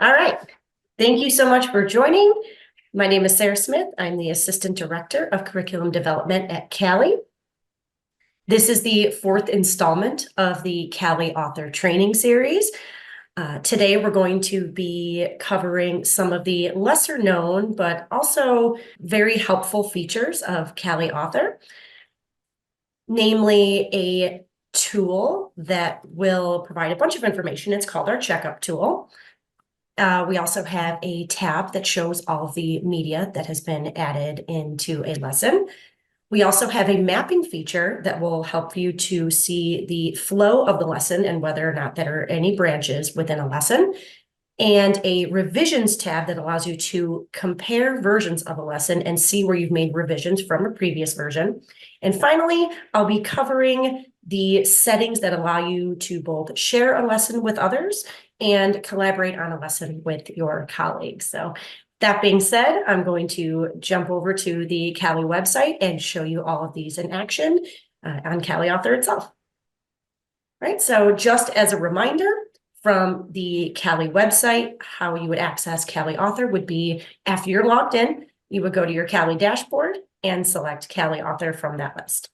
All right. Thank you so much for joining. My name is Sarah Smith. I'm the Assistant Director of Curriculum Development at CALI. This is the fourth installment of the CALI Author Training Series. Today, we're going to be covering some of the lesser known, but also very helpful features of CALI Author, namely a tool that will provide a bunch of information. It's called our checkup tool. We also have a tab that shows all of the media that has been added into a lesson. We also have a mapping feature that will help you to see the flow of the lesson and whether or not there are any branches within a lesson, and a revisions tab that allows you to compare versions of a lesson and see where you've made revisions from a previous version. And finally, I'll be covering the settings that allow you to both share a lesson with others and collaborate on a lesson with your colleagues. So that being said, I'm going to jump over to the CALI website and show you all of these in action on CALI Author itself. Right, so just as a reminder, from the CALI website, how you would access CALI Author would be after you're logged in, you would go to your CALI dashboard and select CALI Author from that list.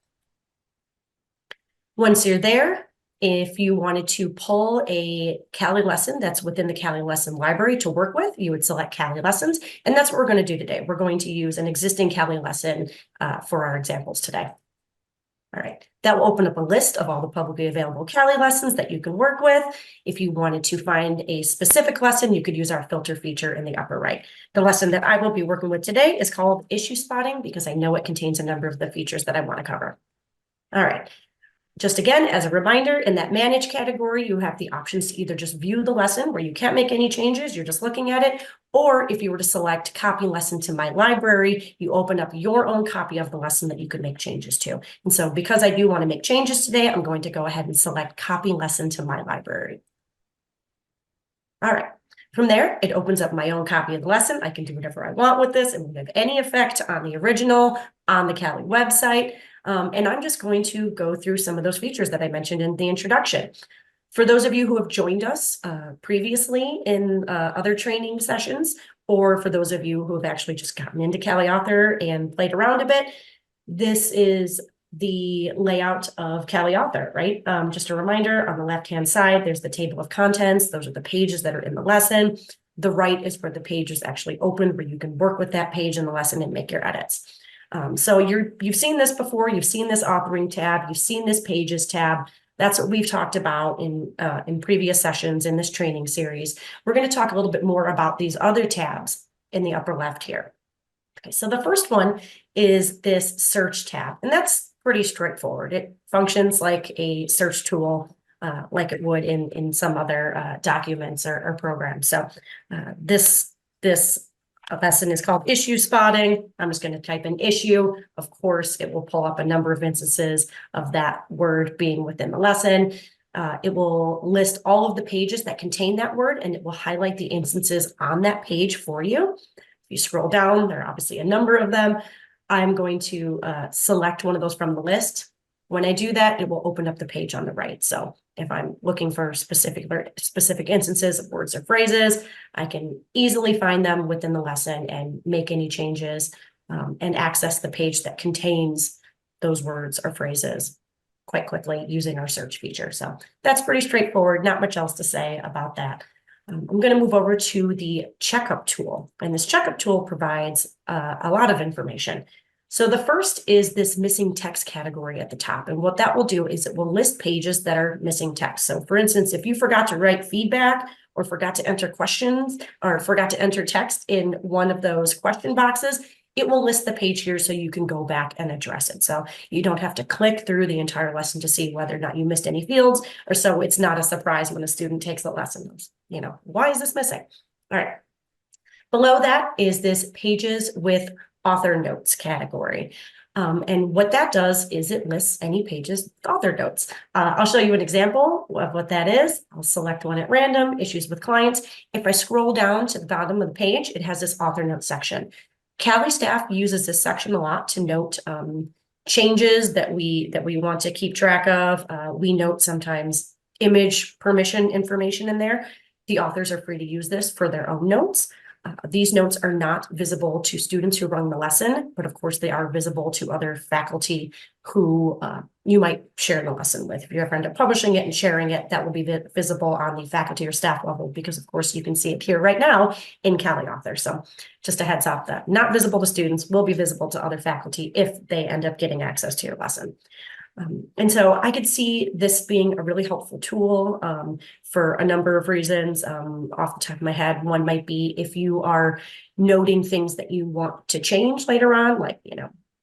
Once you're there, if you wanted to pull a CALI lesson that's within the CALI lesson library to work with, you would select CALI lessons, and that's what we're going to do today. We're going to use an existing CALI lesson for our examples today. All right, that will open up a list of all the publicly available CALI lessons that you can work with. If you wanted to find a specific lesson, you could use our filter feature in the upper right. The lesson that I will be working with today is called Issue Spotting because I know it contains a number of the features that I want to cover. All right. Just again, as a reminder, in that Manage category, you have the options to either just view the lesson where you can't make any changes, you're just looking at it, or if you were to select Copy Lesson to My Library, you open up your own copy of the lesson that you could make changes to. And so because I do want to make changes today, I'm going to go ahead and select Copy Lesson to My Library. All right. From there, it opens up my own copy of the lesson. I can do whatever I want with this. It won't have any effect on the original, on the CALI website. And I'm just going to go through some of those features that I mentioned in the introduction. For those of you who have joined us previously in other training sessions, or for those of you who have actually just gotten into CALI Author and played around a bit, this is the layout of CALI Author, right? Just a reminder, on the left-hand side, there's the table of contents. Those are the pages that are in the lesson. The right is where the page is actually open, where you can work with that page in the lesson and make your edits. So you've seen this before. You've seen this authoring tab. You've seen this pages tab. That's what we've talked about in previous sessions in this training series. We're going to talk a little bit more about these other tabs in the upper left here. Okay, so the first one is this search tab, and that's pretty straightforward. It functions like a search tool, like it would in some other documents or programs. So this lesson is called Issue Spotting. I'm just going to type in issue. Of course, it will pull up a number of instances of that word being within the lesson. It will list all of the pages that contain that word, and it will highlight the instances on that page for you. If you scroll down, there are obviously a number of them. I'm going to select one of those from the list. When I do that, it will open up the page on the right. So if I'm looking for specific instances of words or phrases, I can easily find them within the lesson and make any changes and access the page that contains those words or phrases quite quickly using our search feature. So that's pretty straightforward. Not much else to say about that. I'm going to move over to the checkup tool, and this checkup tool provides a lot of information. So the first is this missing text category at the top. And what that will do is it will list pages that are missing text. So for instance, if you forgot to write feedback or forgot to enter questions or forgot to enter text in one of those question boxes, it will list the page here so you can go back and address it. So you don't have to click through the entire lesson to see whether or not you missed any fields, or so it's not a surprise when a student takes the lesson. You know, why is this missing? All right. Below that is this pages with author notes category. And what that does is it lists any pages with author notes. I'll show you an example of what that is. I'll select one at random, issues with clients. If I scroll down to the bottom of the page, it has this author notes section. CALI staff uses this section a lot to note changes that we want to keep track of. We note sometimes image permission information in there. The authors are free to use this for their own notes. These notes are not visible to students who run the lesson, but of course they are visible to other faculty who you might share the lesson with. If you ever end up publishing it and sharing it, that will be visible on the faculty or staff level, because of course you can see it here right now in CALI Author. So just a heads up that not visible to students will be visible to other faculty if they end up getting access to your lesson. And so I could see this being a really helpful tool for a number of reasons. Off the top of my head, one might be if you are noting things that you want to change later on, like,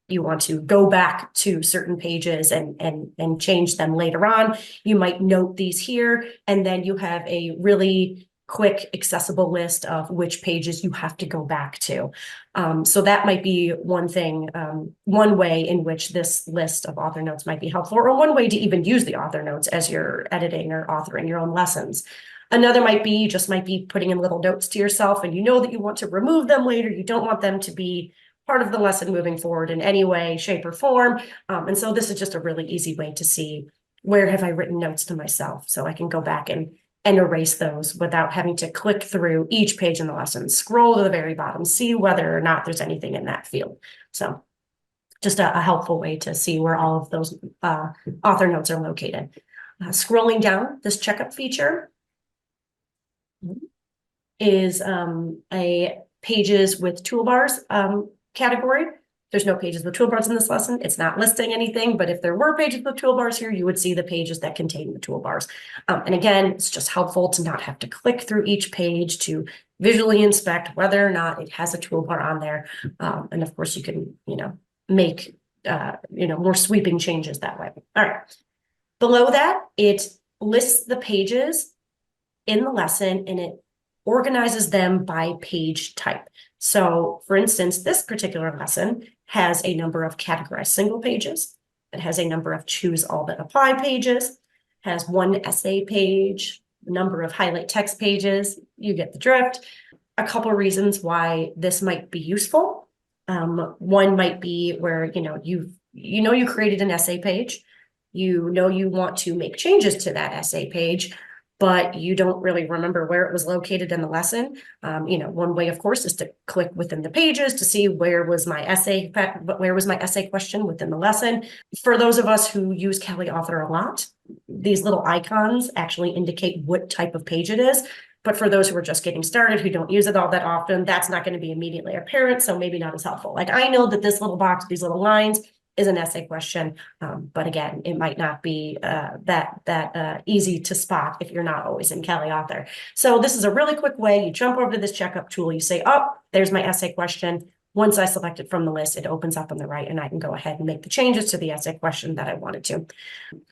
you want to go back to certain pages and change them later on. You might note these here, and then you have a really quick, accessible list of which pages you have to go back to. So that might be one thing, one way in which this list of author notes might be helpful, or one way to even use the author notes as you're editing or authoring your own lessons. Another might be, you just might be putting in little notes to yourself, and you know that you want to remove them later. You don't want them to be part of the lesson moving forward in any way, shape, or form. And so this is just a really easy way to see, where have I written notes to myself, so I can go back and erase those without having to click through each page in the lesson, scroll to the very bottom, see whether or not there's anything in that field. So just a helpful way to see where all of those author notes are located. Scrolling down, this checkup feature is a pages with toolbars category. There's no pages with toolbars in this lesson. It's not listing anything, but if there were pages with toolbars here, you would see the pages that contain the toolbars. And again, it's just helpful to not have to click through each page to visually inspect whether or not it has a toolbar on there. And of course you can, make, more sweeping changes that way. All right. Below that, it lists the pages in the lesson and it organizes them by page type. So for instance, this particular lesson has a number of categorized single pages. It has a number of choose all that apply pages, has one essay page, a number of highlight text pages. You get the drift. A couple of reasons why this might be useful. One might be where, you created an essay page. You want to make changes to that essay page, but you don't really remember where it was located in the lesson. One way, of course, is to click within the pages to see where was my essay question within the lesson. For those of us who use CALI Author a lot, these little icons actually indicate what type of page it is. But for those who are just getting started, who don't use it all that often, that's not going to be immediately apparent, so maybe not as helpful. Like, I know that this little box, these little lines, is an essay question, but again, it might not be that easy to spot if you're not always in CALI Author. So this is a really quick way. You jump over to this checkup tool, you say, oh, there's my essay question. Once I select it from the list, it opens up on the right and I can go ahead and make the changes to the essay question that I wanted to.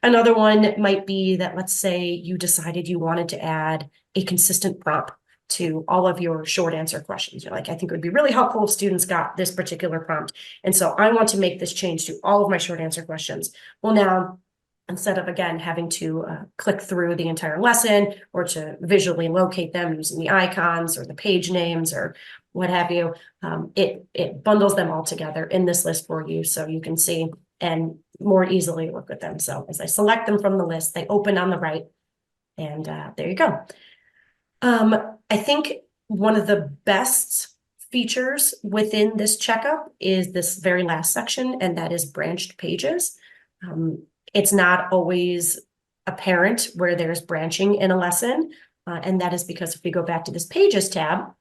Another one might be that, let's say you decided you wanted to add a consistent prompt to all of your short answer questions. You're like, I think it would be really helpful if students got this particular prompt. And so I want to make this change to all of my short answer questions. Well, now, instead of, again, having to click through the entire lesson or to visually locate them using the icons or the page names or what have you, it bundles them all together in this list for you so you can see and more easily work with them. So as I select them from the list, they open on the right, and there you go. I think one of the best features within this checkup is this very last section, and that is branched pages. It's not always apparent where there's branching in a lesson, and that is because if we go back to this Pages tab,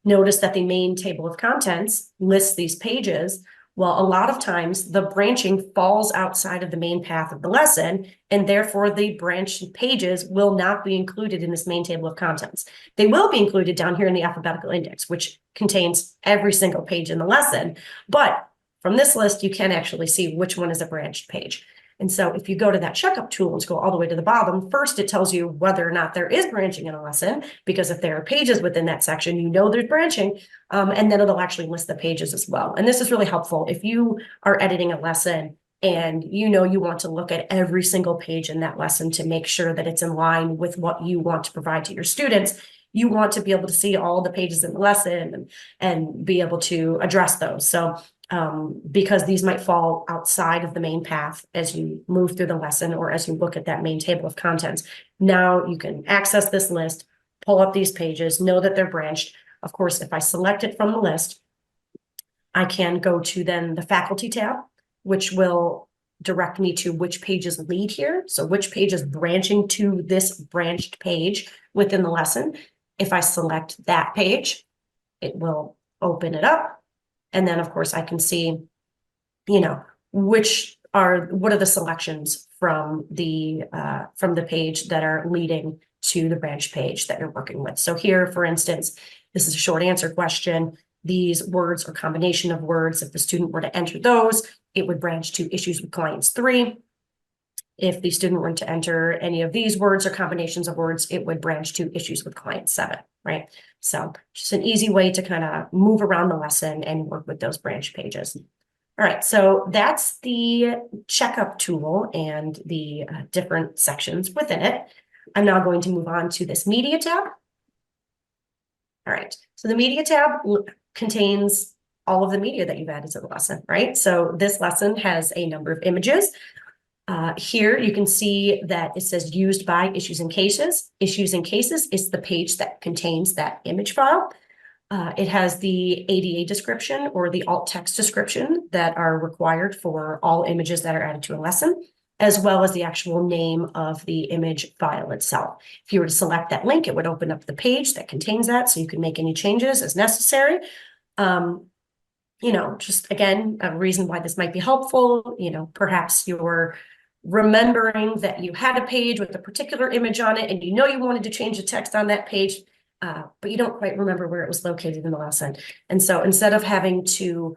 notice that the main table of contents lists these pages. Well, a lot of times the branching falls outside of the main path of the lesson, and therefore the branched pages will not be included in this main table of contents. They will be included down here in the alphabetical index, which contains every single page in the lesson. But from this list, you can actually see which one is a branched page. And so if you go to that checkup tool and scroll all the way to the bottom, first it tells you whether or not there is branching in a lesson, because if there are pages within that section, there's branching, and then it'll actually list the pages as well. And this is really helpful if you are editing a lesson and you want to look at every single page in that lesson to make sure that it's in line with what you want to provide to your students. You want to be able to see all the pages in the lesson and be able to address those. So because these might fall outside of the main path as you move through the lesson or as you look at that main table of contents, now you can access this list, pull up these pages, know that they're branched. Of course, if I select it from the list, I can go to then the faculty tab, which will direct me to which pages lead here. So which page is branching to this branched page within the lesson. If I select that page, it will open it up. And then of course I can see, you know, what are the selections from the page that are leading to the branch page that you're working with. So here, for instance, this is a short answer question. These words or combination of words, if the student were to enter those, it would branch to issues with clients 3. If the student were to enter any of these words or combinations of words, it would branch to issues with client 7, right? So just an easy way to kind of move around the lesson and work with those branch pages. All right, so that's the checkup tool and the different sections within it. I'm now going to move on to this media tab. All right, so the media tab contains all of the media that you've added to the lesson, right? So this lesson has a number of images. Here you can see that it says used by issues and cases. Issues and cases is the page that contains that image file. It has the ADA description or the alt text description that are required for all images that are added to a lesson, as well as the actual name of the image file itself. If you were to select that link, it would open up the page that contains that, so you can make any changes as necessary. You know, just again, a reason why this might be helpful, you know, perhaps you're remembering that you had a page with a particular image on it and you know you wanted to change the text on that page, but you don't quite remember where it was located in the lesson. And so instead of having to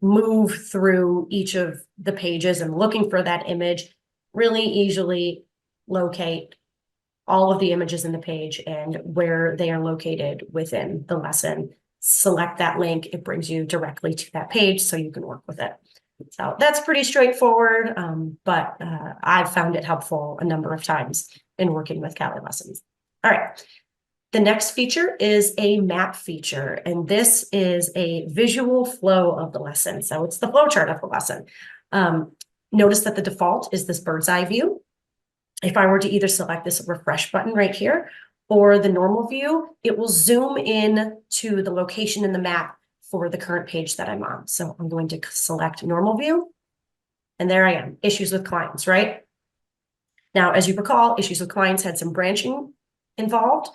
move through each of the pages and looking for that image, really easily locate all of the images in the page and where they are located within the lesson. Select that link, it brings you directly to that page so you can work with it. So that's pretty straightforward, but I've found it helpful a number of times in working with CALI lessons. All right. The next feature is a map feature, and this is a visual flow of the lesson. So it's the flow chart of the lesson. Notice that the default is this bird's eye view. If I were to either select this refresh button right here or the normal view, it will zoom in to the location in the map for the current page that I'm on. So I'm going to select normal view, and there I am, issues with clients, right? Now, as you recall, issues with clients had some branching involved.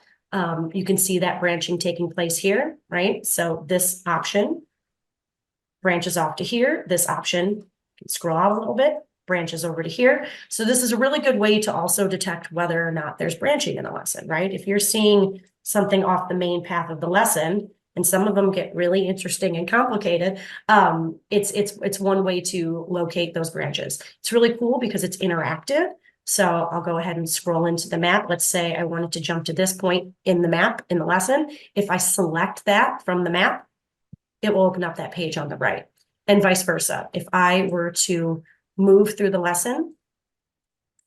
You can see that branching taking place here, right? So this option branches off to here. This option, can scroll out a little bit, branches over to here. So this is a really good way to also detect whether or not there's branching in a lesson, right? If you're seeing something off the main path of the lesson, and some of them get really interesting and complicated, it's one way to locate those branches. It's really cool because it's interactive. So I'll go ahead and scroll into the map. Let's say I wanted to jump to this point in the map in the lesson. If I select that from the map, it will open up that page on the right, and vice versa. If I were to move through the lesson,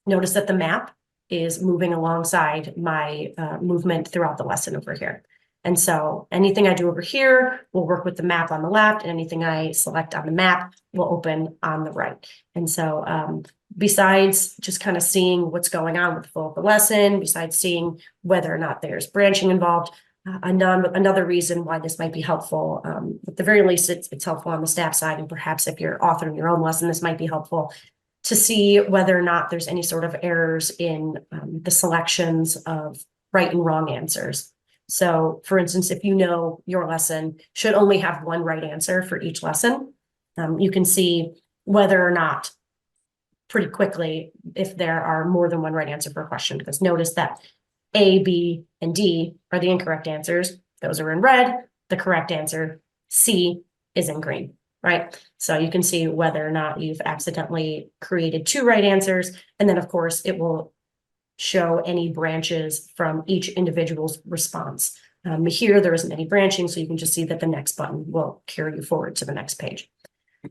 notice that the map is moving alongside my movement throughout the lesson over here. And so anything I do over here will work with the map on the left, and anything I select on the map will open on the right. And so besides just kind of seeing what's going on with the flow of the lesson, besides seeing whether or not there's branching involved, another reason why this might be helpful, at the very least, it's helpful on the staff side, and perhaps if you're authoring your own lesson, this might be helpful to see whether or not there's any sort of errors in the selections of right and wrong answers. So for instance, if you know your lesson should only have one right answer for each lesson, you can see whether or not pretty quickly if there are more than one right answer per question, because notice that A, B, and D are the incorrect answers. Those are in red. The correct answer, C, is in green, right? So you can see whether or not you've accidentally created 2 right answers. And then of course it will show any branches from each individual's response. Here, there isn't any branching, so you can just see that the next button will carry you forward to the next page.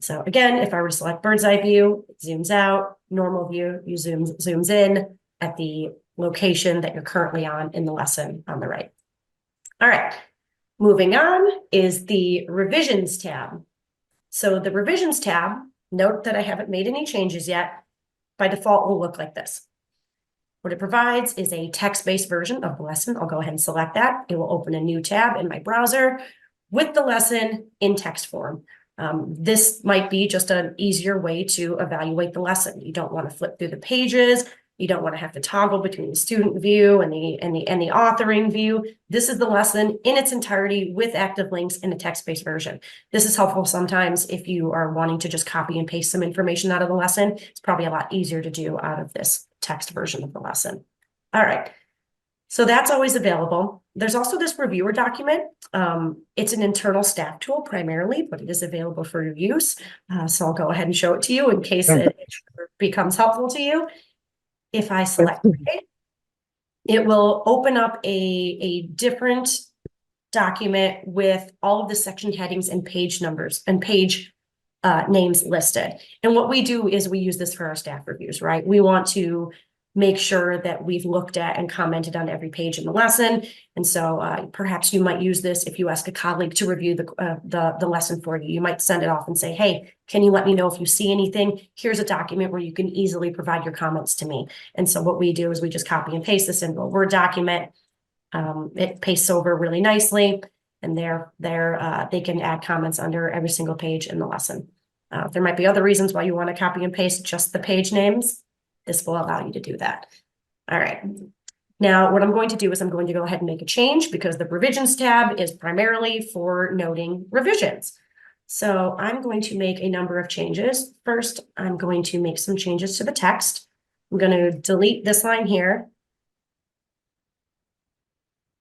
So again, if I were to select bird's eye view, it zooms out, normal view, you zooms in at the location that you're currently on in the lesson on the right. All right, moving on is the revisions tab. So the revisions tab, note that I haven't made any changes yet, by default will look like this. What it provides is a text-based version of the lesson. I'll go ahead and select that. It will open a new tab in my browser with the lesson in text form. This might be just an easier way to evaluate the lesson. You don't want to flip through the pages. You don't want to have to toggle between the student view and the authoring view. This is the lesson in its entirety with active links in a text-based version. This is helpful sometimes if you are wanting to just copy and paste some information out of the lesson. It's probably a lot easier to do out of this text version of the lesson. All right. So that's always available. There's also this reviewer document. It's an internal staff tool primarily, but it is available for your use. So I'll go ahead and show it to you in case it becomes helpful to you. If I select it, it will open up a different document with all of the section headings and page numbers and page names listed. And what we do is we use this for our staff reviews, right? We want to make sure that we've looked at and commented on every page in the lesson. And so perhaps you might use this if you ask a colleague to review the lesson for you. You might send it off and say, hey, can you let me know if you see anything? Here's a document where you can easily provide your comments to me. And so what we do is we just copy and paste this into a Word document. It pastes over really nicely, and they can add comments under every single page in the lesson. There might be other reasons why you want to copy and paste just the page names. This will allow you to do that. All right. Now, what I'm going to do is I'm going to go ahead and make a change because the revisions tab is primarily for noting revisions. So I'm going to make a number of changes. First, I'm going to make some changes to the text. I'm going to delete this line here.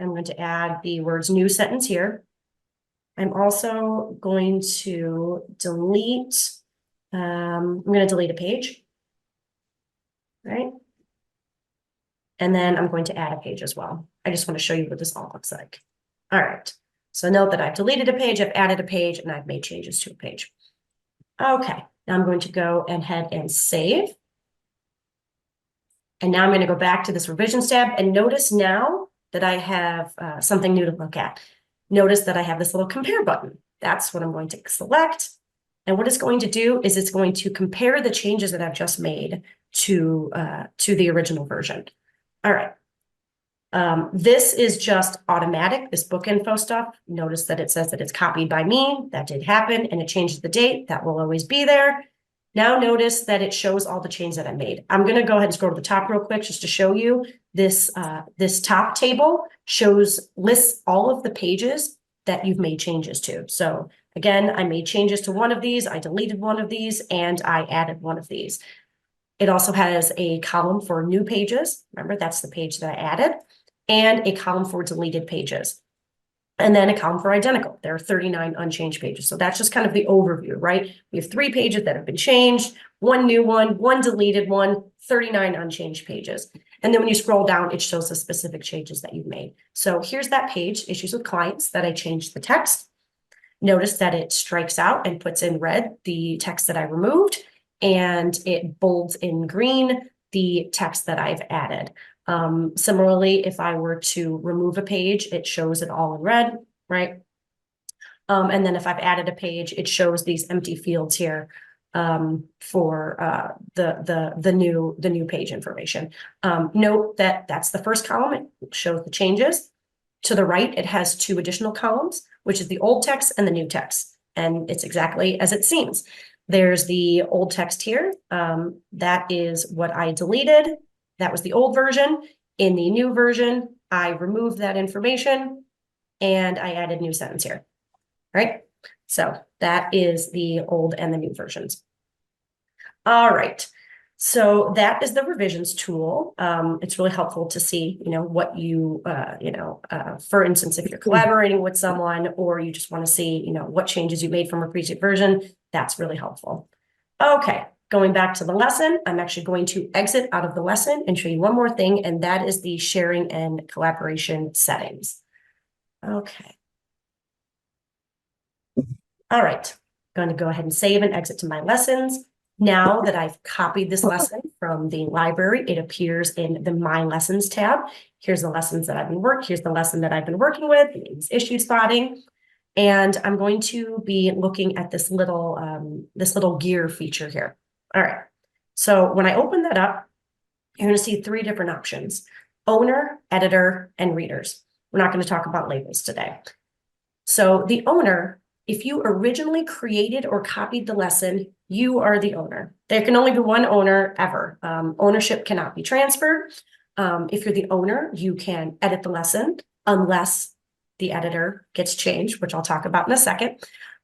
I'm going to add the words new sentence here. I'm also going to delete, I'm going to delete a page. Right? And then I'm going to add a page as well. I just want to show you what this all looks like. All right. So note that I've deleted a page, I've added a page, and I've made changes to a page. Okay. Now I'm going to go ahead and save. And now I'm going to go back to this revisions tab and notice now that I have something new to look at. Notice that I have this little compare button. That's what I'm going to select. And what it's going to do is it's going to compare the changes that I've just made to the original version. All right. This is just automatic, this book info stuff. Notice that it says that it's copied by me. That did happen, and it changes the date. That will always be there. Now notice that it shows all the changes that I made. I'm going to go ahead and scroll to the top real quick just to show you this. This top table lists all of the pages that you've made changes to. So again, I made changes to one of these, I deleted one of these, and I added one of these. It also has a column for new pages. Remember, that's the page that I added, and a column for deleted pages. And then a column for identical. There are 39 unchanged pages. So that's just kind of the overview, right? We have 3 pages that have been changed, 1 new one deleted one, 39 unchanged pages. And then when you scroll down, it shows the specific changes that you've made. So here's that page, Issues with Clients, that I changed the text. Notice that it strikes out and puts in red the text that I removed, and it bolds in green the text that I've added. Similarly, if I were to remove a page, it shows it all in red, right? And then if I've added a page, it shows these empty fields here for the new page information. Note that that's the first column. It shows the changes. To the right, it has 2 additional columns, which is the old text and the new text. And it's exactly as it seems. There's the old text here. That is what I deleted. That was the old version. In the new version, I removed that information and I added new sentence here, right? So that is the old and the new versions. All right. So that is the revisions tool. It's really helpful to see, what you, for instance, if you're collaborating with someone or you just want to see, what changes you made from a previous version, that's really helpful. Okay. Going back to the lesson, I'm actually going to exit out of the lesson and show you one more thing, and that is the sharing and collaboration settings. Okay. All right. I'm going to go ahead and save and exit to my lessons. Now that I've copied this lesson from the library, it appears in the My Lessons tab. Here's the lessons that I've been here's the lesson that I've been working with. It's issue spotting. And I'm going to be looking at this little gear feature here. All right. So when I open that up, you're going to see three different options: owner, editor, and readers. We're not going to talk about labels today. So the owner, if you originally created or copied the lesson, you are the owner. There can only be one owner ever. Ownership cannot be transferred. If you're the owner, you can edit the lesson unless the editor gets changed, which I'll talk about in a second.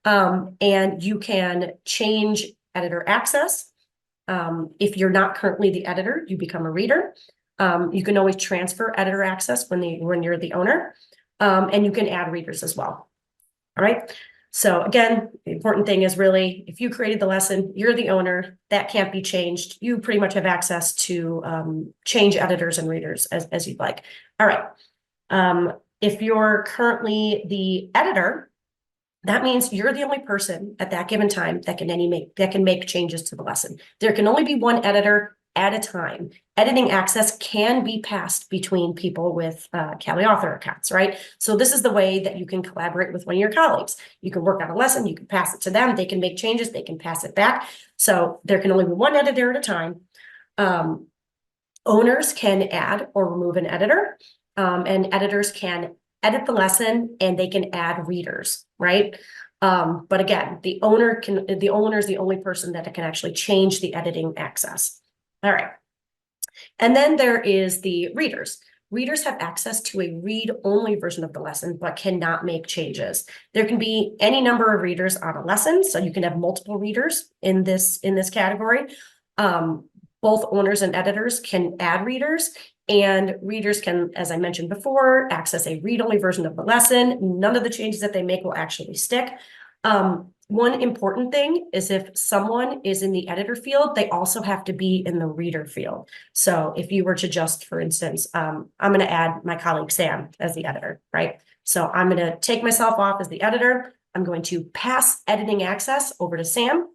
And you can change editor access. If you're not currently the editor, you become a reader. You can always transfer editor access when you're the owner. And you can add readers as well. All right. So again, the important thing is really, if you created the lesson, you're the owner. That can't be changed. You pretty much have access to change editors and readers as you'd like. All right. If you're currently the editor, that means you're the only person at that given time that can make changes to the lesson. There can only be one editor at a time. Editing access can be passed between people with CALI Author accounts, right? So this is the way that you can collaborate with one of your colleagues. You can work on a lesson, you can pass it to them, they can make changes, they can pass it back. So there can only be one editor at a time. Owners can add or remove an editor, and editors can edit the lesson and they can add readers, right? But again, the owner is the only person that can actually change the editing access. All right. And then there is the readers. Readers have access to a read-only version of the lesson, but cannot make changes. There can be any number of readers on a lesson, so you can have multiple readers in this category. Both owners and editors can add readers, and readers can, as I mentioned before, access a read-only version of the lesson. None of the changes that they make will actually stick. One important thing is if someone is in the editor field, they also have to be in the reader field. So if you were to just, for instance, I'm going to add my colleague Sam as the editor, right? So I'm going to take myself off as the editor. I'm going to pass editing access over to Sam,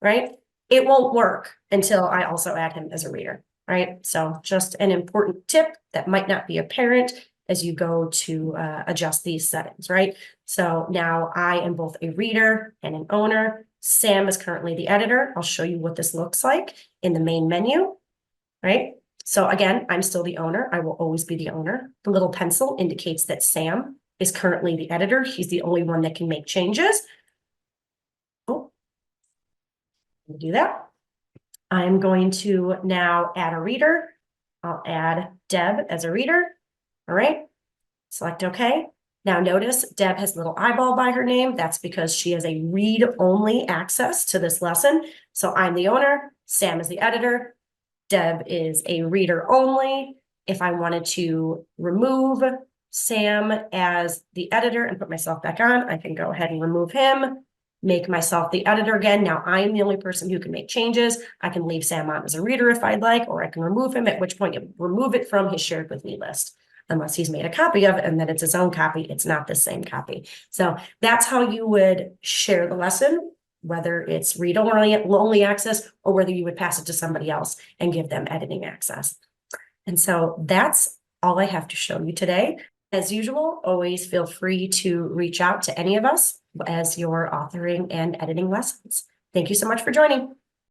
right? It won't work until I also add him as a reader, right? So just an important tip that might not be apparent as you go to adjust these settings, right? So now I am both a reader and an owner. Sam is currently the editor. I'll show you what this looks like in the main menu, right? So again, I'm still the owner. I will always be the owner. The little pencil indicates that Sam is currently the editor. He's the only one that can make changes. Oh, let me do that. I'm going to now add a reader. I'll add Deb as a reader. All right, select OK. Now notice Deb has a little eyeball by her name. That's because she has a read-only access to this lesson. So I'm the owner, Sam is the editor, Deb is a reader only. If I wanted to remove Sam as the editor and put myself back on, I can go ahead and remove him, make myself the editor again. Now I am the only person who can make changes. I can leave Sam on as a reader if I'd like, or I can remove him, at which point you remove it from his shared with me list. Unless he's made a copy of it and then it's his own copy, it's not the same copy. So that's how you would share the lesson, whether it's read-only access or whether you would pass it to somebody else and give them editing access. And so that's all I have to show you today. As usual, always feel free to reach out to any of us as you're authoring and editing lessons. Thank you so much for joining.